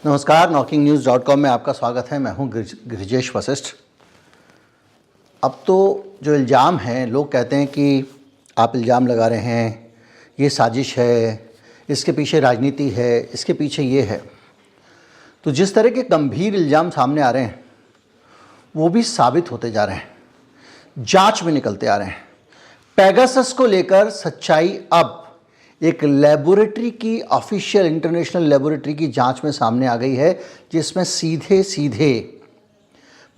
नमस्कार, knocking-news.com में आपका स्वागत है। मैं हूं गृजेश वशिष्ठ। अब तो जो इल्ज़ाम हैं, लोग कहते हैं कि आप इल्ज़ाम लगा रहे हैं, ये साजिश है, इसके पीछे राजनीति है, इसके पीछे ये है। तो जिस तरह के गंभीर इल्ज़ाम सामने आ रहे हैं वो भी साबित होते जा रहे हैं, जांच में निकलते आ रहे हैं। पेगासस को लेकर सच्चाई अब एक लेबोरेटरी की, ऑफिशियल इंटरनेशनल लेबोरेटरी की जांच में सामने आ गई है, जिसमें सीधे सीधे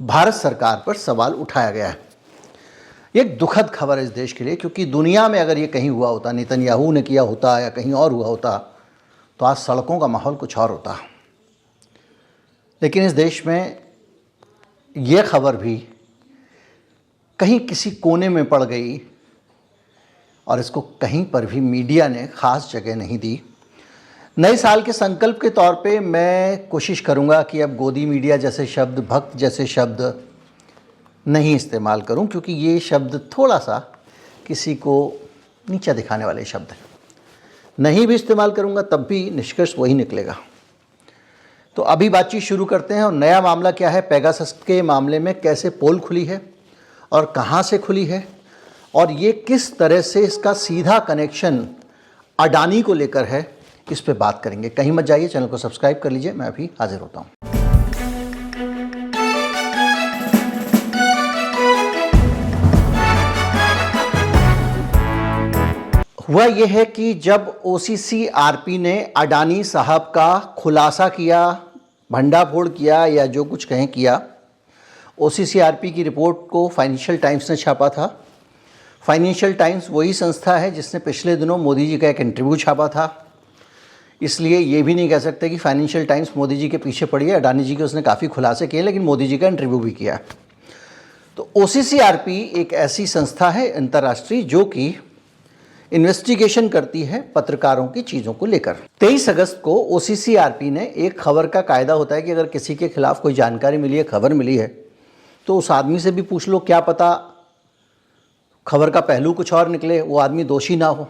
भारत सरकार पर सवाल उठाया गया है। ये एक दुखद खबर है इस देश के लिए, क्योंकि दुनिया में अगर ये कहीं हुआ होता, नेतन्याहू ने किया होता या कहीं और हुआ होता, तो आज सड़कों का माहौल कुछ और होता। लेकिन इस देश में ये खबर भी कहीं किसी कोने में पड़ गई और इसको कहीं पर भी मीडिया ने ख़ास जगह नहीं दी। नए साल के संकल्प के तौर पे मैं कोशिश करूंगा कि अब गोदी मीडिया जैसे शब्द, भक्त जैसे शब्द नहीं इस्तेमाल करूं, क्योंकि ये शब्द थोड़ा सा किसी को नीचा दिखाने वाले शब्द हैं। नहीं भी इस्तेमाल करूंगा तब भी निष्कर्ष वही निकलेगा। तो अभी बातचीत शुरू करते हैं। और नया मामला क्या है, पेगासस के मामले में कैसे पोल खुली है और कहाँ से खुली है, और ये किस तरह से इसका सीधा कनेक्शन अडानी को लेकर है, इस पे बात करेंगे। कहीं मत जाइए, चैनल को सब्सक्राइब कर लीजिए। मैं अभी हाजिर होता हूँ। हुआ यह है कि जब OCCRP ने अडानी साहब का खुलासा किया, भंडाफोड़ किया या जो कुछ कहें किया, OCCRP की रिपोर्ट को फाइनेंशियल टाइम्स ने छापा था। फाइनेंशियल टाइम्स वही संस्था है जिसने पिछले दिनों मोदी जी का एक इंटरव्यू छापा था। इसलिए ये भी नहीं कह सकते कि फाइनेंशियल टाइम्स मोदी जी के पीछे पड़ी है। अडानी जी के उसने काफ़ी खुलासे किए, लेकिन मोदी जी का इंटरव्यू भी किया। तो OCCRP एक ऐसी संस्था है अंतर्राष्ट्रीय जो कि इन्वेस्टिगेशन करती है पत्रकारों की चीज़ों को लेकर। 23 अगस्त को OCCRP ने एक खबर का कायदा होता है कि अगर किसी के खिलाफ कोई जानकारी मिली है, खबर मिली है, तो उस आदमी से भी पूछ लो, क्या पता खबर का पहलू कुछ और निकले, वो आदमी दोषी ना हो।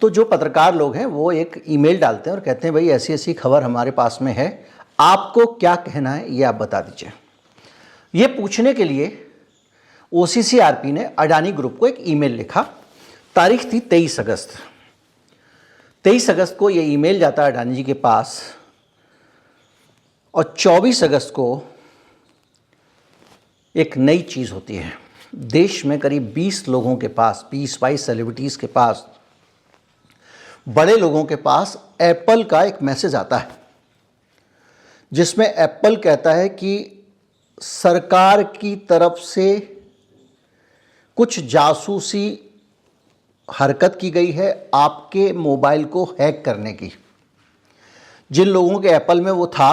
तो जो पत्रकार लोग हैं वो एक ईमेल डालते हैं और कहते हैं भाई ऐसी ऐसी खबर हमारे पास में है, आपको क्या कहना है ये आप बता दीजिए। ये पूछने के लिए OCCRP ने अडानी ग्रुप को एक ईमेल लिखा। तारीख थी 23 अगस्त। 23 अगस्त को ये ईमेल जाता है अडानी जी के पास, और 24 अगस्त को एक नई चीज़ होती है। देश में करीब 20 लोगों के पास, 20-22 सेलिब्रिटीज़ के पास, बड़े लोगों के पास एप्पल का एक मैसेज आता है, जिसमें एप्पल कहता है कि सरकार की तरफ से कुछ जासूसी हरकत की गई है आपके मोबाइल को हैक करने की। जिन लोगों के एप्पल में वो था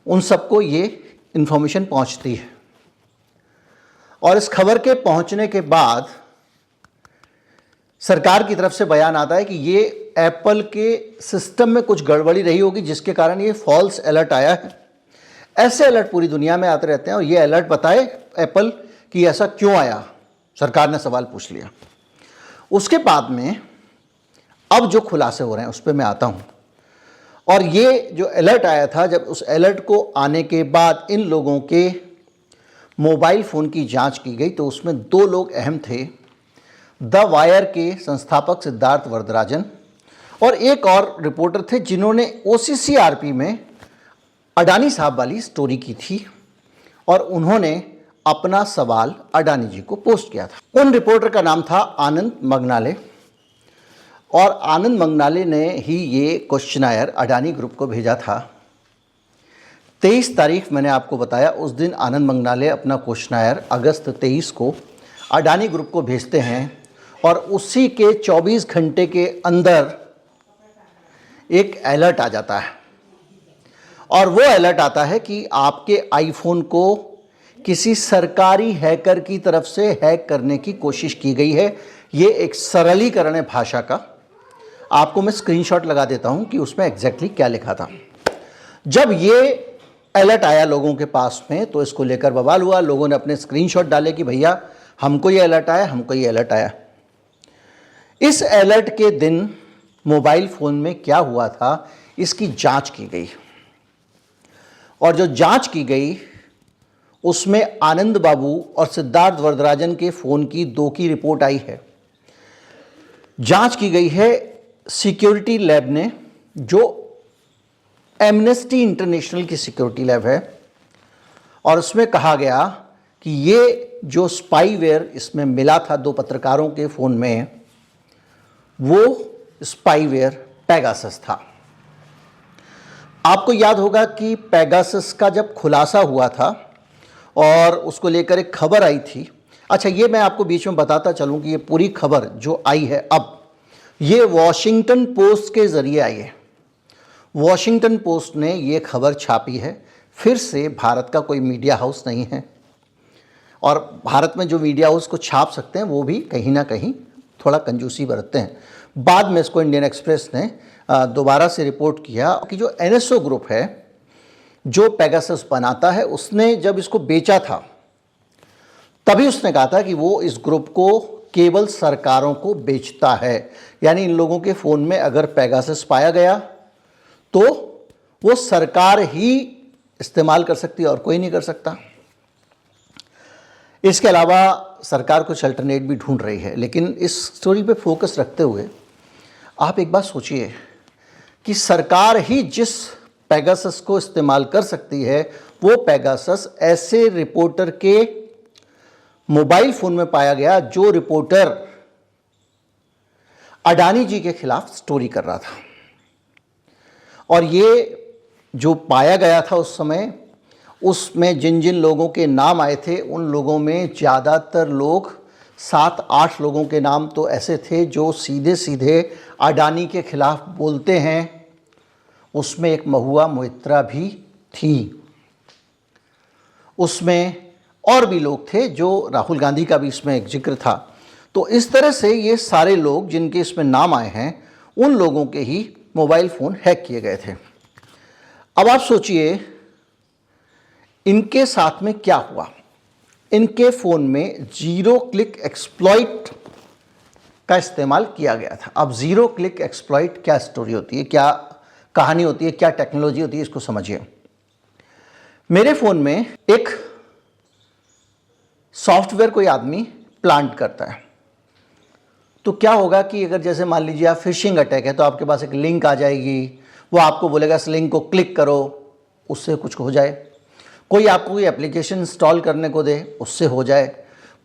उन सबको ये इन्फॉर्मेशन पहुंचती है, और इस खबर के पहुंचने के बाद सरकार की तरफ से बयान आता है कि ये एप्पल के सिस्टम में कुछ गड़बड़ी रही होगी जिसके कारण ये फॉल्स अलर्ट आया है। ऐसे अलर्ट पूरी दुनिया में आते रहते हैं, और ये अलर्ट बताए एप्पल कि ऐसा क्यों आया। सरकार ने सवाल पूछ लिया। उसके बाद में अब जो खुलासे हो रहे हैं उस पर मैं आता हूँ। और ये जो अलर्ट आया था, जब उस अलर्ट को आने के बाद इन लोगों के मोबाइल फ़ोन की जांच की गई, तो उसमें 2 लोग अहम थे। द वायर के संस्थापक सिद्धार्थ वरदराजन और एक और रिपोर्टर थे जिन्होंने OCCRP में अडानी साहब वाली स्टोरी की थी, और उन्होंने अपना सवाल अडानी जी को पोस्ट किया था। उन रिपोर्टर का नाम था आनंद मंगनाले, और आनंद मंगनाले ने ही ये क्वेश्चनायर अडानी ग्रुप को भेजा था। 23 तारीख मैंने आपको बताया, उस दिन आनंद मंगनाले अपना क्वेश्चनायर अगस्त 23 को अडानी ग्रुप को भेजते हैं, और उसी के 24 घंटे के अंदर एक अलर्ट आ जाता है। और वो अलर्ट आता है कि आपके आईफोन को किसी सरकारी हैकर की तरफ से हैक करने की कोशिश की गई है। ये एक सरलीकरण है भाषा का। आपको मैं स्क्रीनशॉट लगा देता हूं कि उसमें एग्जैक्टली क्या लिखा था। जब ये अलर्ट आया लोगों के पास में, तो इसको लेकर बवाल हुआ। लोगों ने अपने स्क्रीनशॉट डाले कि भैया हमको ये अलर्ट आया, हमको ये अलर्ट आया। इस अलर्ट के दिन मोबाइल फ़ोन में क्या हुआ था, इसकी जांच की गई और जो जांच की गई उसमें आनंद बाबू और सिद्धार्थ वरदराजन के फ़ोन की 2 की रिपोर्ट आई है। जांच की गई है सिक्योरिटी लैब ने, जो एमनेस्टी इंटरनेशनल की सिक्योरिटी लैब है, और उसमें कहा गया कि ये जो स्पाईवेयर इसमें मिला था 2 पत्रकारों के फ़ोन में, वो स्पाईवेयर पेगासस था। आपको याद होगा कि पेगासस का जब खुलासा हुआ था और उसको लेकर एक खबर आई थी। अच्छा, ये मैं आपको बीच में बताता चलूं कि ये पूरी खबर जो आई है अब, ये वॉशिंगटन पोस्ट के ज़रिए आई है। वॉशिंगटन पोस्ट ने ये खबर छापी है। फिर से भारत का कोई मीडिया हाउस नहीं है, और भारत में जो मीडिया हाउस को छाप सकते हैं वो भी कहीं ना कहीं थोड़ा कंजूसी बरतते हैं। बाद में इसको इंडियन एक्सप्रेस ने दोबारा से रिपोर्ट किया कि जो एनएसओ ग्रुप है जो पेगासस बनाता है, उसने जब इसको बेचा था तभी उसने कहा था कि वो इस ग्रुप को केवल सरकारों को बेचता है। यानी इन लोगों के फ़ोन में अगर पेगासस पाया गया तो वो सरकार ही इस्तेमाल कर सकती है और कोई नहीं कर सकता। इसके अलावा सरकार कुछ अल्टरनेट भी ढूंढ रही है। लेकिन इस स्टोरी पे फोकस रखते हुए आप एक बात सोचिए कि सरकार ही जिस पेगासस को इस्तेमाल कर सकती है, वो पेगासस ऐसे रिपोर्टर के मोबाइल फ़ोन में पाया गया जो रिपोर्टर अडानी जी के खिलाफ स्टोरी कर रहा था। और ये जो पाया गया था उस समय, उसमें जिन जिन लोगों के नाम आए थे उन लोगों में ज़्यादातर लोग, 7-8 लोगों के नाम तो ऐसे थे जो सीधे सीधे अडानी के खिलाफ बोलते हैं। उसमें एक महुआ मोइत्रा भी थी, उसमें और भी लोग थे, जो राहुल गांधी का भी इसमें एक जिक्र था। तो इस तरह से ये सारे लोग जिनके इसमें नाम आए हैं, उन लोगों के ही मोबाइल फ़ोन हैक किए गए थे। अब आप सोचिए इनके साथ में क्या हुआ। इनके फ़ोन में ज़ीरो क्लिक एक्सप्लॉइट का इस्तेमाल किया गया था। अब ज़ीरो क्लिक एक्सप्लॉइट क्या स्टोरी होती है, क्या कहानी होती है, क्या टेक्नोलॉजी होती है, इसको समझिए। मेरे फ़ोन में एक सॉफ्टवेयर कोई आदमी प्लांट करता है, तो क्या होगा कि अगर जैसे मान लीजिए आप फिशिंग अटैक है तो आपके पास एक लिंक आ जाएगी, वो आपको बोलेगा इस लिंक को क्लिक करो, उससे कुछ हो जाए। कोई आपको कोई एप्लीकेशन इंस्टॉल करने को दे, उससे हो जाए।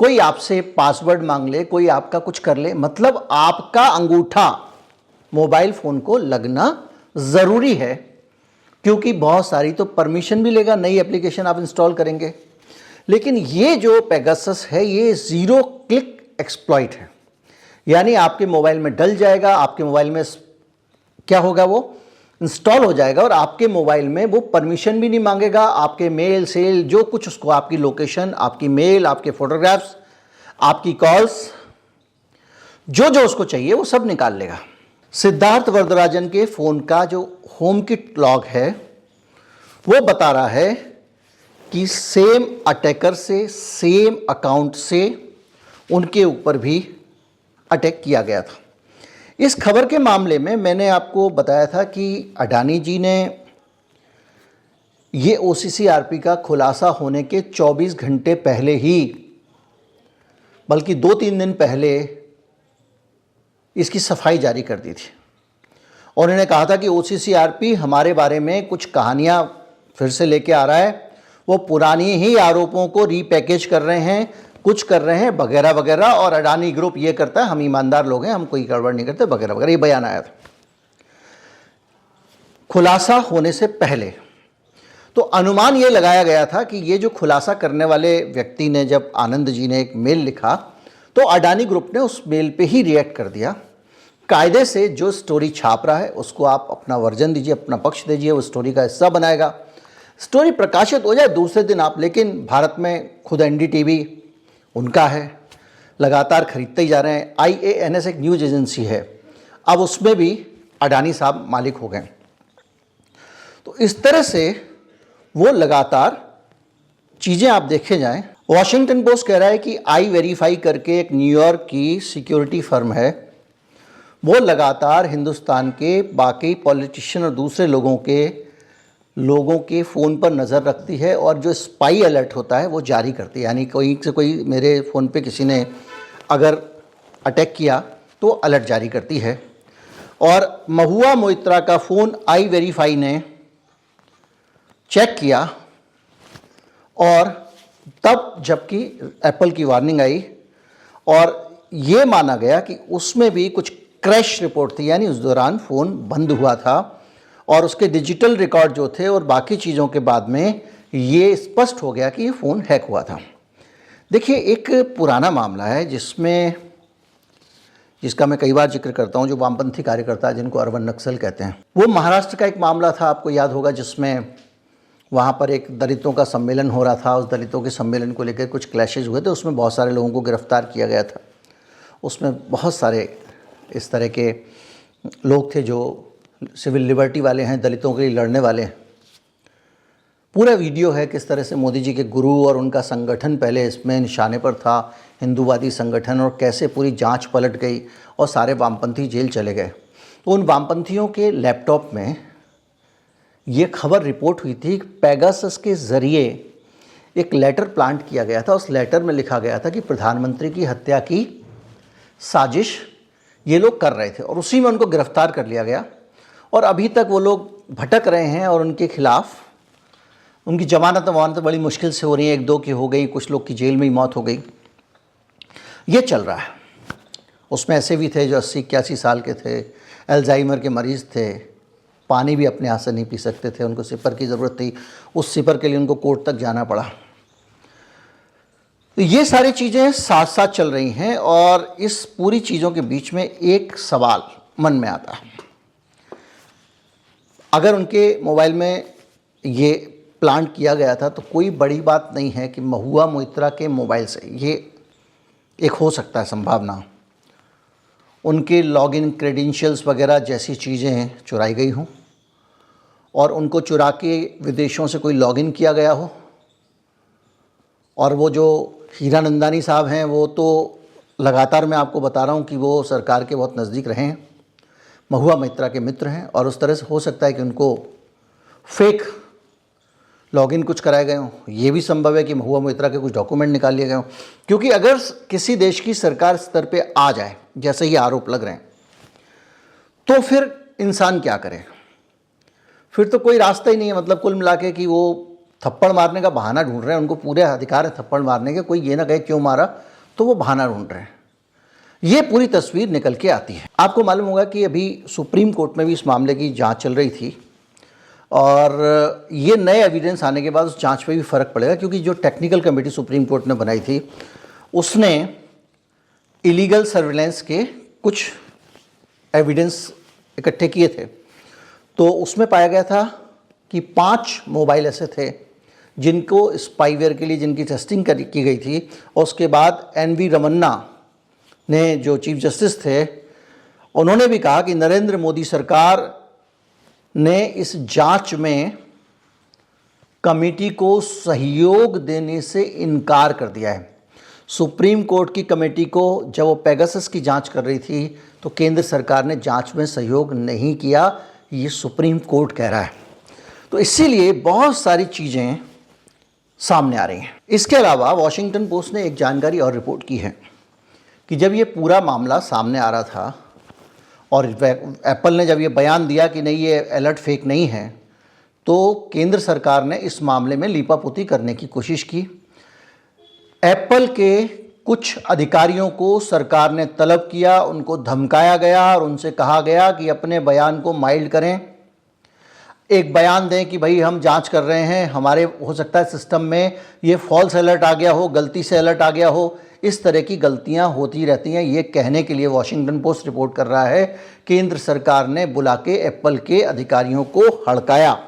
कोई आपसे पासवर्ड मांग ले, कोई आपका कुछ कर ले, मतलब आपका अंगूठा मोबाइल फ़ोन को लगना ज़रूरी है, क्योंकि बहुत सारी तो परमिशन भी लेगा, नई एप्लीकेशन आप इंस्टॉल करेंगे। लेकिन ये जो पेगासस है ये ज़ीरो क्लिक एक्सप्लॉइट है, यानी आपके मोबाइल में डल जाएगा, आपके मोबाइल में क्या होगा, वो इंस्टॉल हो जाएगा और आपके मोबाइल में वो परमिशन भी नहीं मांगेगा। आपके मेल सेल जो कुछ उसको, आपकी लोकेशन, आपकी मेल, आपके फोटोग्राफ्स, आपकी कॉल्स, जो जो उसको चाहिए वो सब निकाल लेगा। सिद्धार्थ वरदराजन के फ़ोन का जो होम किट लॉग है वो बता रहा है कि सेम अटैकर से, सेम अकाउंट से उनके ऊपर भी अटैक किया गया था। इस खबर के मामले में मैंने आपको बताया था कि अडानी जी ने ये OCCRP का खुलासा होने के 24 घंटे पहले ही, बल्कि 2-3 दिन पहले इसकी सफाई जारी कर दी थी। और उन्होंने कहा था कि OCCRP हमारे बारे में कुछ कहानियां फिर से लेके आ रहा है, वो पुरानी ही आरोपों को रीपैकेज कर रहे हैं, कुछ कर रहे हैं वगैरह वगैरह, और अडानी ग्रुप ये करता है, हम ईमानदार लोग हैं, हम कोई गड़बड़ नहीं करते वगैरह वगैरह, ये बयान आया था खुलासा होने से पहले। तो अनुमान ये लगाया गया था कि ये जो खुलासा करने वाले व्यक्ति ने, जब आनंद जी ने एक मेल लिखा तो अडानी ग्रुप ने उस मेल पे ही रिएक्ट कर दिया। कायदे से जो स्टोरी छाप रहा है उसको आप अपना वर्जन दीजिए, अपना पक्ष दीजिए, वो स्टोरी का हिस्सा बनाएगा, स्टोरी प्रकाशित हो जाए दूसरे दिन आप। लेकिन भारत में खुद NDTV उनका है, लगातार खरीदते ही जा रहे हैं। IANS एक न्यूज़ एजेंसी है, अब उसमें भी अडानी साहब मालिक हो गए। तो इस तरह से वो लगातार चीज़ें आप देखे जाएं। वॉशिंगटन पोस्ट कह रहा है कि iVerify करके एक न्यूयॉर्क की सिक्योरिटी फर्म है, वो लगातार हिंदुस्तान के बाकी पॉलिटिशियन और दूसरे लोगों के फ़ोन पर नज़र रखती है और जो स्पाई अलर्ट होता है वो जारी करती है। यानी कोई मेरे फ़ोन पे किसी ने अगर अटैक किया तो अलर्ट जारी करती है। और महुआ मोइत्रा का फ़ोन आई वेरीफाई ने चेक किया और तब जबकि एप्पल की वार्निंग आई और ये माना गया कि उसमें भी कुछ क्रैश रिपोर्ट थी, यानी उस दौरान फ़ोन बंद हुआ था और उसके डिजिटल रिकॉर्ड जो थे और बाकी चीज़ों के बाद में ये स्पष्ट हो गया कि ये फ़ोन हैक हुआ था। देखिए, एक पुराना मामला है जिसका मैं कई बार जिक्र करता हूँ, जो वामपंथी कार्यकर्ता जिनको अर्बन नक्सल कहते हैं। वो महाराष्ट्र का एक मामला था, आपको याद होगा, जिसमें वहाँ पर एक दलितों का सम्मेलन हो रहा था। उस दलितों के सम्मेलन को लेकर कुछ क्लैशेज हुए थे, उसमें बहुत सारे लोगों को गिरफ्तार किया गया था। उसमें बहुत सारे इस तरह के लोग थे जो सिविल लिबर्टी वाले हैं, दलितों के लिए लड़ने वाले हैं। पूरा वीडियो है किस तरह से मोदी जी के गुरु और उनका संगठन पहले इसमें निशाने पर था, हिंदूवादी संगठन, और कैसे पूरी जांच पलट गई और सारे वामपंथी जेल चले गए। तो उन वामपंथियों के लैपटॉप में ये खबर रिपोर्ट हुई थी कि पेगासस के ज़रिए एक लेटर प्लांट किया गया था। उस लेटर में लिखा गया था कि प्रधानमंत्री की हत्या की साजिश ये लोग कर रहे थे और उसी में उनको गिरफ्तार कर लिया गया और अभी तक वो लोग भटक रहे हैं और उनके खिलाफ उनकी जमानत बड़ी मुश्किल से हो रही है। 1-2 की हो गई, कुछ लोग की जेल में ही मौत हो गई। ये चल रहा है। उसमें ऐसे भी थे जो 80-81 साल के थे, अल्जाइमर के मरीज़ थे, पानी भी अपने हाथ से नहीं पी सकते थे, उनको सिपर की ज़रूरत थी, उस सिपर के लिए उनको कोर्ट तक जाना पड़ा। तो ये सारी चीज़ें साथ साथ चल रही हैं और इस पूरी चीज़ों के बीच में एक सवाल मन में आता है। अगर उनके मोबाइल में ये प्लांट किया गया था तो कोई बड़ी बात नहीं है कि महुआ मोइत्रा के मोबाइल से ये एक हो सकता है संभावना, उनके लॉगिन क्रेडेंशियल्स वगैरह जैसी चीज़ें चुराई गई हों और उनको चुरा के विदेशों से कोई लॉगिन किया गया हो। और वो जो हीरानंदानी साहब हैं, वो तो लगातार मैं आपको बता रहा हूँ कि वो सरकार के बहुत नज़दीक रहे हैं, महुआ मोइत्रा के मित्र हैं, और उस तरह से हो सकता है कि उनको फेक लॉगिन कुछ कराए गए हों। ये भी संभव है कि महुआ मोइत्रा के कुछ डॉक्यूमेंट निकाल लिए गए हों, क्योंकि अगर किसी देश की सरकार स्तर पे आ जाए, जैसे ये आरोप लग रहे हैं, तो फिर इंसान क्या करे? फिर तो कोई रास्ता ही नहीं है। मतलब कुल मिला के कि वो थप्पड़ मारने का बहाना ढूंढ रहे हैं, उनको पूरे अधिकार है थप्पड़ मारने के, कोई ये ना कहे क्यों मारा, तो वो बहाना ढूंढ रहे हैं। ये पूरी तस्वीर निकल के आती है। आपको मालूम होगा कि अभी सुप्रीम कोर्ट में भी इस मामले की जांच चल रही थी और ये नए एविडेंस आने के बाद उस जांच पे भी फ़र्क पड़ेगा, क्योंकि जो टेक्निकल कमेटी सुप्रीम कोर्ट ने बनाई थी उसने इलीगल सर्विलेंस के कुछ एविडेंस इकट्ठे किए थे। तो उसमें पाया गया था कि 5 मोबाइल ऐसे थे जिनको स्पाईवेयर के लिए जिनकी टेस्टिंग की गई थी, और उसके बाद NV रमन्ना ने, जो चीफ जस्टिस थे, उन्होंने भी कहा कि नरेंद्र मोदी सरकार ने इस जांच में कमेटी को सहयोग देने से इनकार कर दिया है। सुप्रीम कोर्ट की कमेटी को जब वो पेगासस की जांच कर रही थी तो केंद्र सरकार ने जांच में सहयोग नहीं किया, ये सुप्रीम कोर्ट कह रहा है। तो इसीलिए बहुत सारी चीज़ें सामने आ रही हैं। इसके अलावा वॉशिंगटन पोस्ट ने एक जानकारी और रिपोर्ट की है कि जब ये पूरा मामला सामने आ रहा था और एप्पल ने जब ये बयान दिया कि नहीं, ये अलर्ट फेक नहीं है, तो केंद्र सरकार ने इस मामले में लीपापोती करने की कोशिश की। एप्पल के कुछ अधिकारियों को सरकार ने तलब किया, उनको धमकाया गया और उनसे कहा गया कि अपने बयान को माइल्ड करें, एक बयान दें कि भाई हम जांच कर रहे हैं, हमारे हो सकता है सिस्टम में ये फॉल्स अलर्ट आ गया हो, गलती से अलर्ट आ गया हो, इस तरह की गलतियां होती रहती हैं। ये कहने के लिए वॉशिंगटन पोस्ट रिपोर्ट कर रहा है केंद्र सरकार ने बुला के एप्पल के अधिकारियों को हड़काया।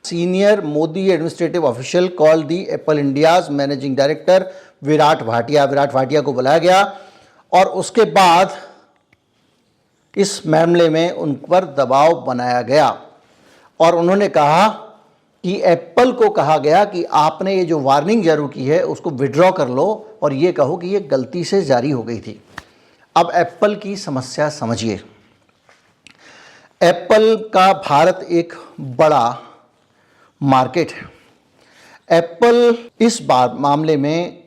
Senior Modi administrative official call दी Apple India's managing director Virat Bhatia को बुलाया गया और उसके बाद इस मामले में उन पर दबाव बनाया गया और उन्होंने कहा कि एप्पल को कहा गया कि आपने ये जो वार्निंग जारी की है उसको विड्रॉ कर लो और ये कहो कि ये गलती से जारी हो गई थी। अब एप्पल की समस्या समझिए। एप्पल का भारत एक बड़ा मार्केट है। एप्पल इस बार मामले में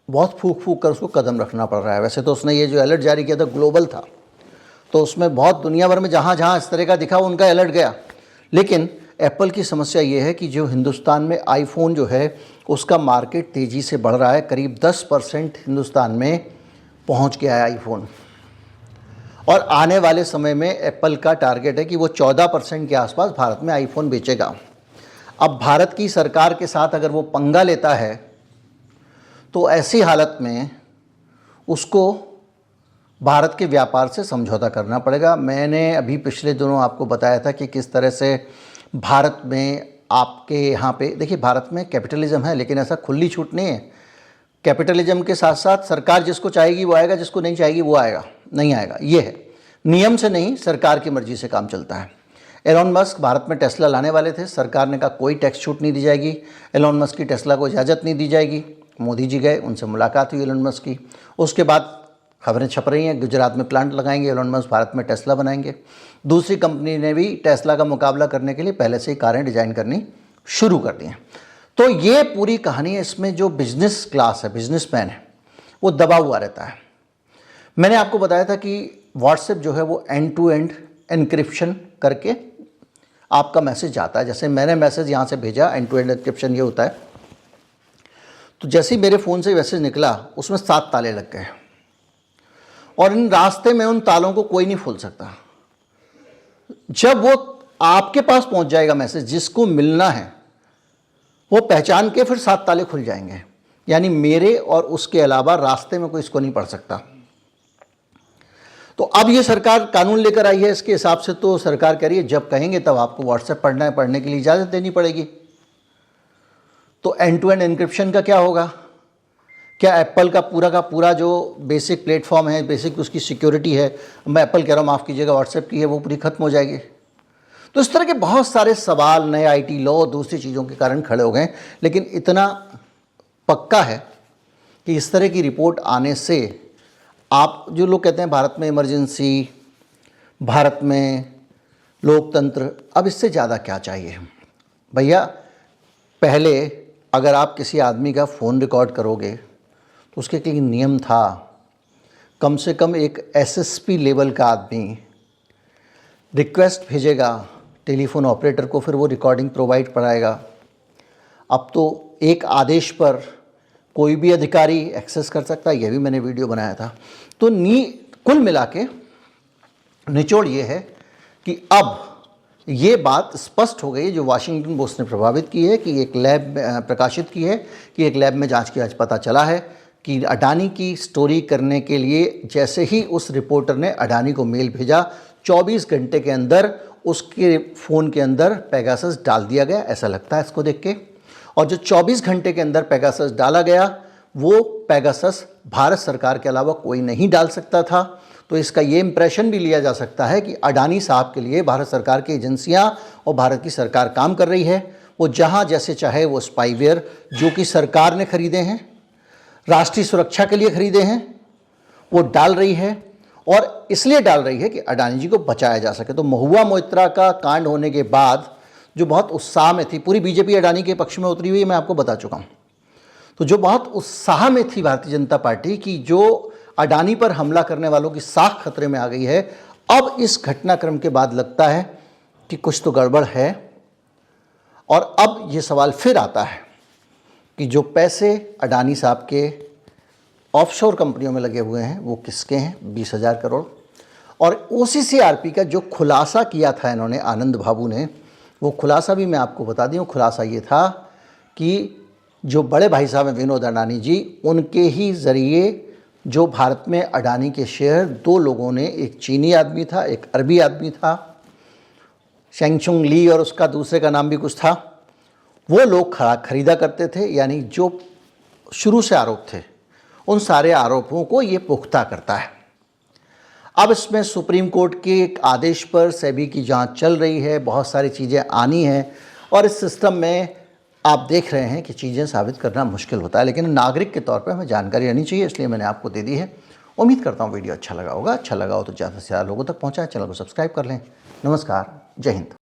बहुत फूक फूक कर उसको कदम रखना पड़ रहा है। वैसे तो उसने ये जो अलर्ट जारी किया था ग्लोबल था, तो उसमें बहुत दुनिया भर में जहाँ जहाँ इस तरह का दिखा उनका अलर्ट गया। लेकिन एप्पल की समस्या ये है कि जो हिंदुस्तान में आईफोन जो है उसका मार्केट तेज़ी से बढ़ रहा है। करीब 10% हिंदुस्तान में पहुँच गया है आईफोन, और आने वाले समय में एप्पल का टारगेट है कि वो 14% के आसपास भारत में आईफोन बेचेगा। अब भारत की सरकार के साथ अगर वो पंगा लेता है तो ऐसी हालत में उसको भारत के व्यापार से समझौता करना पड़ेगा। मैंने अभी पिछले दिनों आपको बताया था कि किस तरह से भारत में आपके यहाँ पे देखिए, भारत में कैपिटलिज्म है, लेकिन ऐसा खुली छूट नहीं है। कैपिटलिज्म के साथ साथ सरकार जिसको चाहेगी वो आएगा, जिसको नहीं चाहेगी वो आएगा नहीं आएगा। ये है, नियम से नहीं, सरकार की मर्जी से काम चलता है। एलोन मस्क भारत में टेस्ला लाने वाले थे, सरकार ने कहा कोई टैक्स छूट नहीं दी जाएगी, एलोन मस्क की टेस्ला को इजाज़त नहीं दी जाएगी। मोदी जी गए, उनसे मुलाकात हुई एलोन मस्क की। उसके बाद खबरें छप रही हैं गुजरात में प्लांट लगाएंगे एलोन मस्क, भारत में टेस्ला बनाएंगे। दूसरी कंपनी ने भी टेस्ला का मुकाबला करने के लिए पहले से ही कारें डिज़ाइन करनी शुरू कर दी हैं। तो ये पूरी कहानी है। इसमें जो बिजनेस क्लास है, बिजनेसमैन है, वो दबा हुआ रहता है। मैंने आपको बताया था कि व्हाट्सएप जो है वो एंड टू एंड एन्क्रिप्शन करके आपका मैसेज जाता है। जैसे मैंने मैसेज यहाँ से भेजा, एंड टू एंड एन्क्रिप्शन ये होता है। तो जैसे ही मेरे फ़ोन से मैसेज निकला उसमें 7 ताले लग गए, और इन रास्ते में उन तालों को कोई नहीं खोल सकता। जब वो आपके पास पहुंच जाएगा मैसेज, जिसको मिलना है वो पहचान के फिर 7 ताले खुल जाएंगे। यानी मेरे और उसके अलावा रास्ते में कोई इसको नहीं पढ़ सकता। तो अब ये सरकार कानून लेकर आई है, इसके हिसाब से तो सरकार कह रही है जब कहेंगे तब आपको व्हाट्सएप पढ़ना है, पढ़ने के लिए इजाज़त देनी पड़ेगी। तो एंड टू एंड एन्क्रिप्शन का क्या होगा? क्या एप्पल का पूरा जो बेसिक प्लेटफॉर्म है, बेसिक उसकी सिक्योरिटी है, मैं एप्पल कह रहा हूँ, माफ़ कीजिएगा, व्हाट्सएप की है, वो पूरी खत्म हो जाएगी? तो इस तरह के बहुत सारे सवाल नए आईटी लॉ दूसरी चीज़ों के कारण खड़े हो गए। लेकिन इतना पक्का है कि इस तरह की रिपोर्ट आने से आप जो लोग कहते हैं भारत में इमरजेंसी, भारत में लोकतंत्र, अब इससे ज़्यादा क्या चाहिए भैया? पहले अगर आप किसी आदमी का फ़ोन रिकॉर्ड करोगे तो उसके लिए नियम था, कम से कम एक एसएसपी लेवल का आदमी रिक्वेस्ट भेजेगा टेलीफोन ऑपरेटर को, फिर वो रिकॉर्डिंग प्रोवाइड कराएगा। अब तो एक आदेश पर कोई भी अधिकारी एक्सेस कर सकता है, यह भी मैंने वीडियो बनाया था। तो कुल मिला के निचोड़ ये है कि अब ये बात स्पष्ट हो गई जो वाशिंगटन पोस्ट ने प्रभावित की है, कि एक लैब प्रकाशित की है कि एक लैब में जांच के आज पता चला है कि अडानी की स्टोरी करने के लिए जैसे ही उस रिपोर्टर ने अडानी को मेल भेजा, 24 घंटे के अंदर उसके फ़ोन के अंदर पेगासस डाल दिया गया, ऐसा लगता है इसको देख के। और जो 24 घंटे के अंदर पेगासस डाला गया, वो पेगासस भारत सरकार के अलावा कोई नहीं डाल सकता था। तो इसका ये इंप्रेशन भी लिया जा सकता है कि अडानी साहब के लिए भारत सरकार की एजेंसियां और भारत की सरकार काम कर रही है। वो जहां जैसे चाहे वो स्पाईवेयर जो कि सरकार ने खरीदे हैं, राष्ट्रीय सुरक्षा के लिए खरीदे हैं, वो डाल रही है, और इसलिए डाल रही है कि अडानी जी को बचाया जा सके। तो महुआ मोइत्रा का कांड होने के बाद जो बहुत उत्साह में थी, पूरी बीजेपी अडानी के पक्ष में उतरी हुई, मैं आपको बता चुका हूँ। तो जो बहुत उत्साह में थी भारतीय जनता पार्टी की, जो अडानी पर हमला करने वालों की साख खतरे में आ गई है, अब इस घटनाक्रम के बाद लगता है कि कुछ तो गड़बड़ है। और अब ये सवाल फिर आता है कि जो पैसे अडानी साहब के ऑफशोर कंपनियों में लगे हुए हैं वो किसके हैं? 20,000 करोड़। और OCCRP का जो खुलासा किया था इन्होंने, आनंद बाबू ने, वो खुलासा भी मैं आपको बता दूं। खुलासा ये था कि जो बड़े भाई साहब हैं विनोद अडानी जी, उनके ही ज़रिए जो भारत में अडानी के शेयर 2 लोगों ने, एक चीनी आदमी था, एक अरबी आदमी था, शेंगचुंग ली, और उसका दूसरे का नाम भी कुछ था, वो लोग खरीदा करते थे। यानी जो शुरू से आरोप थे उन सारे आरोपों को ये पुख्ता करता है। अब इसमें सुप्रीम कोर्ट के एक आदेश पर सेबी की जांच चल रही है, बहुत सारी चीज़ें आनी हैं, और इस सिस्टम में आप देख रहे हैं कि चीज़ें साबित करना मुश्किल होता है। लेकिन नागरिक के तौर पर हमें जानकारी रहनी चाहिए, इसलिए मैंने आपको दे दी है। उम्मीद करता हूँ वीडियो अच्छा लगा होगा। अच्छा लगा हो तो ज़्यादा से ज़्यादा लोगों तक पहुँचाएं, चैनल को सब्सक्राइब कर लें। नमस्कार, जय हिंद।